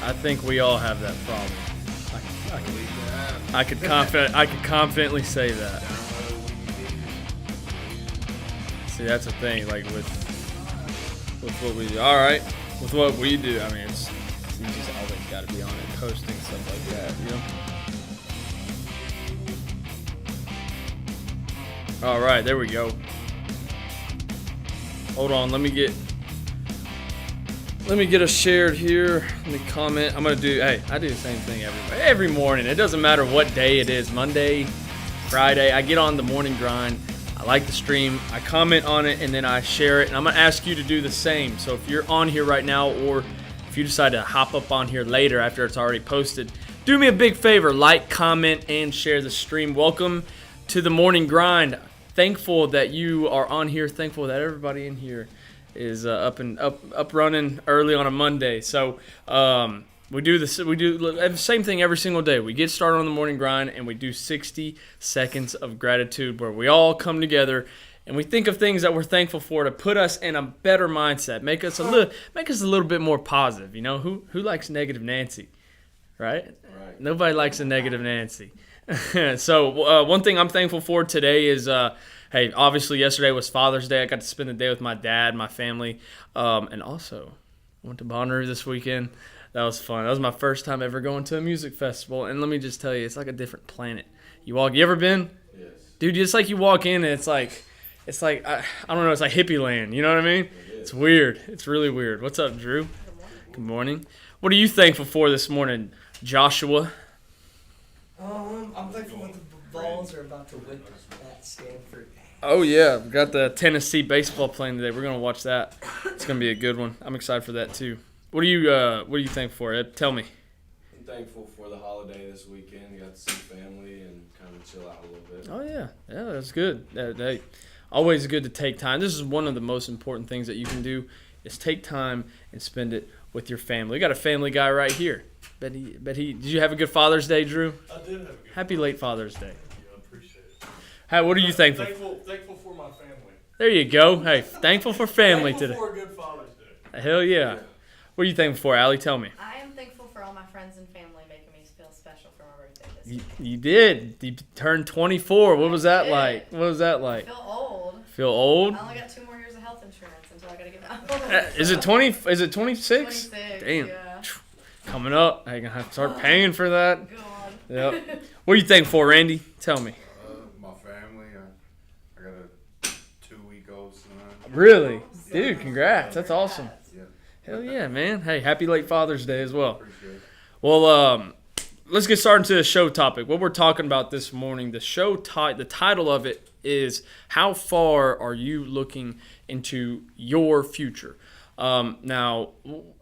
I think we all have that problem. I could confidently say that. See, that's the thing. Like with what we do. All right, with what we do, I mean, it's you just always got to be on it, posting stuff like that, you know. All right, there we go. Hold on, let me get us shared here. Let me comment. I do the same thing every morning. It doesn't matter what day it is, Monday, Friday. I get on the morning grind. I like the stream. I comment on it, and then I share it. And I'm going to ask you to do the same. So if you're on here right now, or if you decide to hop up on here later after it's already posted, do me a big favor. Like, comment, and share the stream. Welcome to the morning grind. Thankful that you are on here. Thankful that everybody in here is up running early on a Monday. So we do the same thing every single day. We get started on the morning grind, and we do 60 seconds of gratitude, where we all come together and we think of things that we're thankful for to put us in a better mindset, make us a little bit more positive. You know, who likes negative Nancy, right? Nobody likes a negative Nancy. So one thing I'm thankful for today is, hey, obviously yesterday was Father's Day. I got to spend the day with my dad, my family, and also went to Bonnaroo this weekend. That was fun. That was my first time ever going to a music festival, and let me just tell you, it's like a different planet. You ever been? Yes. Dude, it's like you walk in and it's like I don't know, it's like hippie land. You know what I mean? It's weird. It's really weird. What's up, Drew? Good morning. What are you thankful for this morning, Joshua? I'm thankful that the Vols are about to whip that Stanford. Oh yeah, we got the Tennessee baseball playing today. We're gonna watch that. It's gonna be a good one. I'm excited for that too. What are you thankful for, Ed? Tell me. I'm thankful for the holiday this weekend. Got to see family and kind of chill out a little bit. Oh yeah, that's good. Hey, always good to take time. This is one of the most important things that you can do, is take time and spend it with your family. We got a family guy right here. Did you have a good Father's Day, Drew? I did have a good Happy late Father's Day. Thank you. I appreciate it. What are you thankful for? Thankful for my family. There you go. Hey, thankful for family Thankful today. for a good Father's Day. Hell yeah. What are you thankful for, Allie? Tell me. I am thankful for all my friends and family making me feel special for my birthday this year. You did. You turned 24. What was that did. like? I feel old. Feel old? I only got 2 more years of health insurance until I gotta get that. Is it 20? Is it 26? 26. Damn. Yeah. Coming up. I'm gonna have to start paying for that. God. Yep. What are you thankful for, Randy? Tell me. My family. I got a 2-week-old son. Really? Dude, congrats. That's awesome. Yeah. Hell yeah, man. Hey, happy late Father's Day as well. Appreciate it. Well, let's get started into the show topic. What we're talking about this morning, the title of it is, how far are you looking into your future? Now,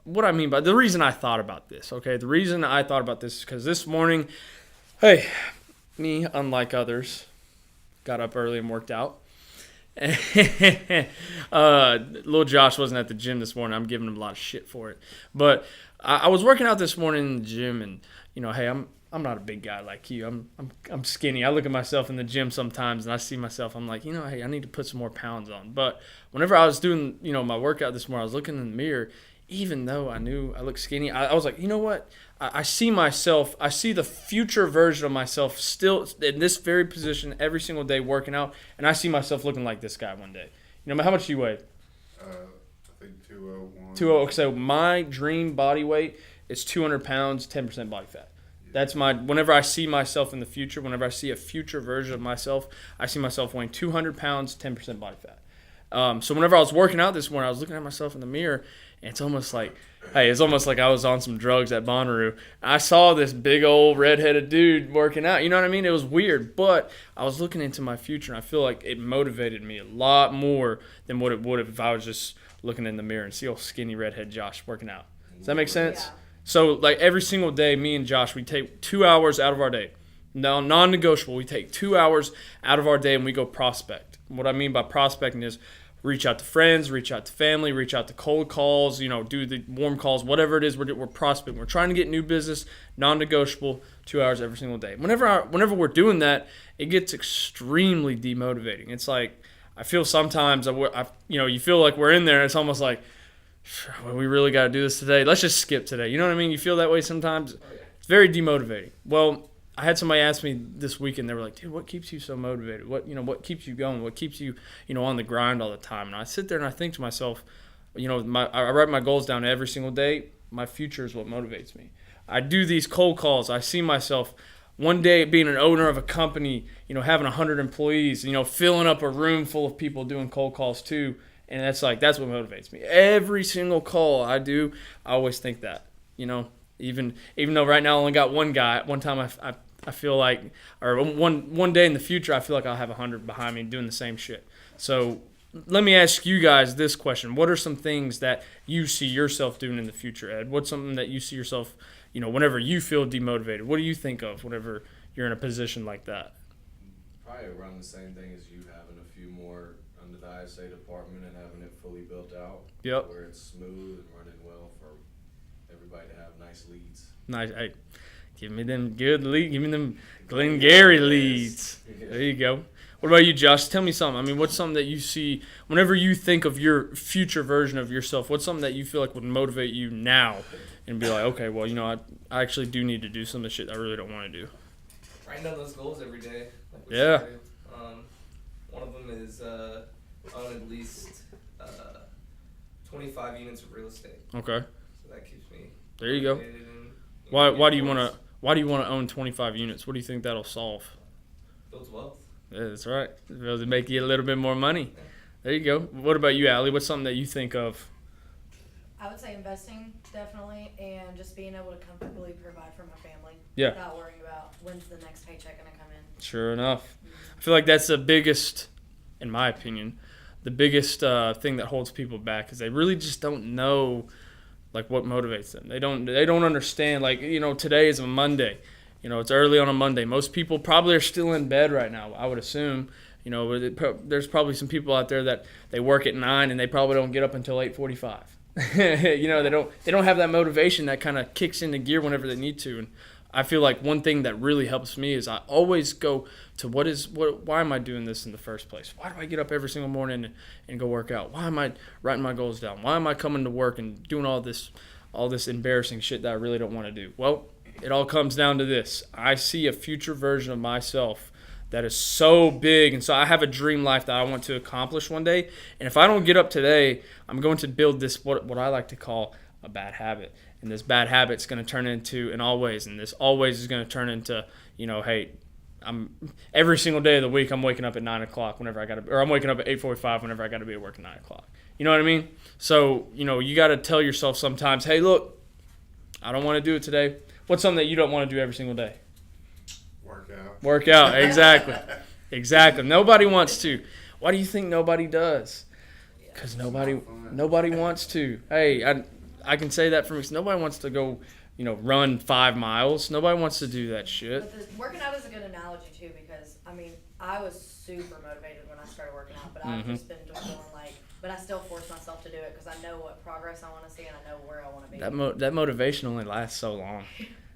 what I mean by the reason I thought about this, okay? The reason I thought about this is because this morning, hey, me, unlike others, got up early and worked out. Little Josh wasn't at the gym this morning. I'm giving him a lot of shit for it. But I was working out this morning in the gym, and hey, I'm not a big guy like you. I'm skinny. I look at myself in the gym sometimes, and I see myself. I'm like, hey, I need to put some more pounds on. But whenever I was doing, my workout this morning, I was looking in the mirror. Even though I knew I looked skinny, I was like, you know what? I see myself. I see the future version of myself still in this very position every single day working out, and I see myself looking like this guy one day. How much do you weigh? I think 201. 200. So my dream body weight is 200 pounds, 10% body fat. That's whenever I see myself in the future, whenever I see a future version of myself, I see myself weighing 200 pounds, 10% body fat. So whenever I was working out this morning, I was looking at myself in the mirror, and it's almost like I was on some drugs at Bonnaroo. I saw this big old redheaded dude working out. You know what I mean? It was weird, but I was looking into my future, and I feel like it motivated me a lot more than what it would have if I was just looking in the mirror and see old skinny redhead Josh working out. Does that make sense? Yeah. So, like, every single day, me and Josh, we take 2 hours out of our day. Now, non-negotiable, we take 2 hours out of our day and we go prospect. What I mean by prospecting is reach out to friends, reach out to family, reach out to cold calls, do the warm calls, whatever it is, we're prospecting. We're trying to get new business, non-negotiable, 2 hours every single day. Whenever we're doing that, it gets extremely demotivating. It's like, I feel sometimes, you feel like we're in there, it's almost like, well, we really got to do this today. Let's just skip today. You know what I mean? You feel that way sometimes. Oh, yeah. It's very demotivating. Well, I had somebody ask me this weekend. They were like, "Dude, what keeps you so motivated? What keeps you going? What keeps you, on the grind all the time?" And I sit there and I think to myself, I write my goals down every single day. My future is what motivates me. I do these cold calls. I see myself one day being an owner of a company, having 100 employees, filling up a room full of people doing cold calls too. And that's what motivates me. Every single call I do, I always think that, even though right now I only got one guy. One time I feel like, or one day in the future, I feel like I'll have 100 behind me doing the same shit. So let me ask you guys this question. What are some things that you see yourself doing in the future, Ed? What's something that you see yourself, whenever you feel demotivated? What do you think of whenever you're in a position like that? Probably around the same thing as you, having a few more under the ISA department and having it fully built out. Yep. Where it's smooth and running well for everybody to have nice leads. Nice. Hey, give me them good leads. Give me them Glengarry leads. Yeah. There you go. What about you, Josh? Tell me something. I mean, what's something that you see whenever you think of your future version of yourself? What's something that you feel like would motivate you now and be like, okay, well, I actually do need to do some of the shit I really don't want to do. Writing down those goals every day. Like we Yeah. started. One of them is own at least 25 units of real estate. Okay. So that keeps me. There you go. motivated and, Why do you getting want goals. to Why do you want to own 25 units? What do you think that'll solve? Builds wealth. Yeah, that's right. It'll make you a little bit more money. There you go. What about you, Allie? What's something that you think of? I would say investing, definitely, and just being able to comfortably provide for my family. Yeah. Without worrying about when's the next paycheck going to come in. Sure enough. I feel like that's the biggest, in my opinion, the biggest thing that holds people back is they really just don't know, like, what motivates them. They don't understand. Like, today is a Monday. It's early on a Monday. Most people probably are still in bed right now, I would assume. There's probably some people out there that they work at 9 and they probably don't get up until 8:45. They don't have that motivation that kind of kicks into gear whenever they need to. And I feel like one thing that really helps me is I always go to why am I doing this in the first place? Why do I get up every single morning and go work out? Why am I writing my goals down? Why am I coming to work and doing all this embarrassing shit that I really don't want to do? Well, it all comes down to this. I see a future version of myself that is so big, and so I have a dream life that I want to accomplish one day. And if I don't get up today, I'm going to build this what I like to call a bad habit. And this bad habit's going to turn into an always, and this always is going to turn into, hey, I'm every single day of the week I'm waking up at 9 o'clock whenever I got to, or I'm waking up at 8:45 whenever I got to be at work at 9 o'clock. You know what I mean? So you got to tell yourself sometimes, hey, look, I don't want to do it today. What's something that you don't want to do every single day? Work out, exactly. Exactly. Nobody wants to. Why do you think nobody does? Because nobody wants to. Hey, I can say that for me. Nobody wants to go, run 5 miles. Nobody wants to do that shit. But working out is a good analogy, too, because, I was super motivated when I started working out, but I've just been just feeling like, but I still force myself to do it because I know what progress I want to see and I know where I want to be. That motivation only lasts so long.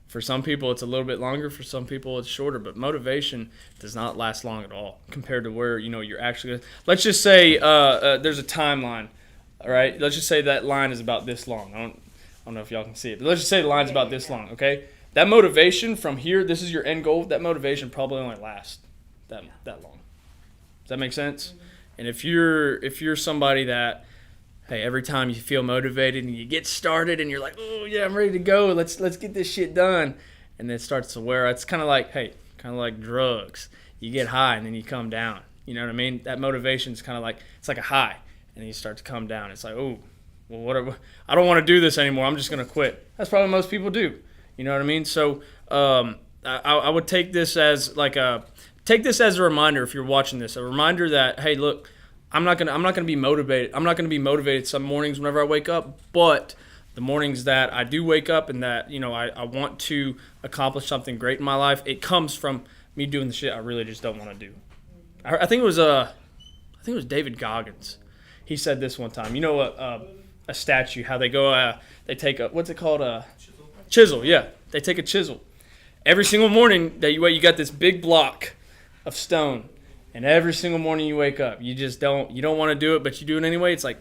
For some people, it's a little bit longer. For some people, it's shorter. But motivation does not last long at all compared to where, you're actually going to. Let's just say there's a timeline, all right? Let's just say that line is about this long. I don't know if y'all can see it. But let's just say the line's about this long, okay? That motivation from here, this is your end goal, that motivation probably only lasts that long. Does that make sense? Mm-hmm. And if you're somebody that, hey, every time you feel motivated and you get started and you're like, oh yeah, I'm ready to go. Let's get this shit done, and then it starts to wear. It's kind of like drugs. You get high and then you come down. You know what I mean? That motivation is kind of like it's like a high, and then you start to come down. It's like, oh, well, whatever. I don't want to do this anymore. I'm just gonna quit. That's probably what most people do. You know what I mean? So I would take this as a reminder if you're watching this, a reminder that, hey, look. I'm not gonna be motivated. I'm not gonna be motivated some mornings whenever I wake up, but the mornings that I do wake up and that I want to accomplish something great in my life, it comes from me doing the shit I really just don't want to do. I think it was David Goggins. He said this one time. A statue, how they go, they take a what's it called, a chisel. Yeah, they take a chisel every single morning. You got this big block of stone. And every single morning you wake up, you don't want to do it, but you do it anyway. It's like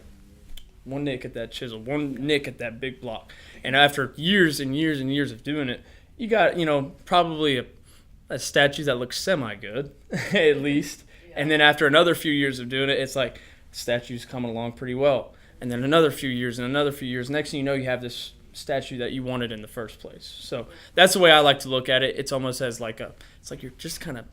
one nick at that chisel, one nick at that big block. And after years and years and years of doing it, you got, probably a statue that looks semi-good, at least. And then after another few years of doing it, it's like statue's coming along pretty well. And then another few years and another few years. Next thing you know, you have this statue that you wanted in the first place. So that's the way I like to look at it. It's almost as it's like you're just kind of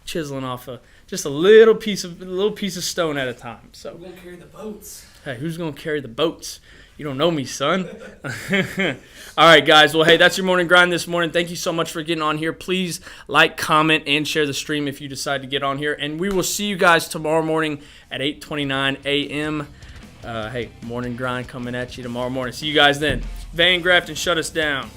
chiseling off just a little piece of stone at a time. So We're gonna carry the boats. hey, who's gonna carry the boats? You don't know me, son. All right, guys. Well, hey, that's your morning grind this morning. Thank you so much for getting on here. Please like, comment, and share the stream if you decide to get on here. And we will see you guys tomorrow morning at 8:29 a.m. Hey, morning grind coming at you tomorrow morning. See you guys then. Van Grafton, shut us down.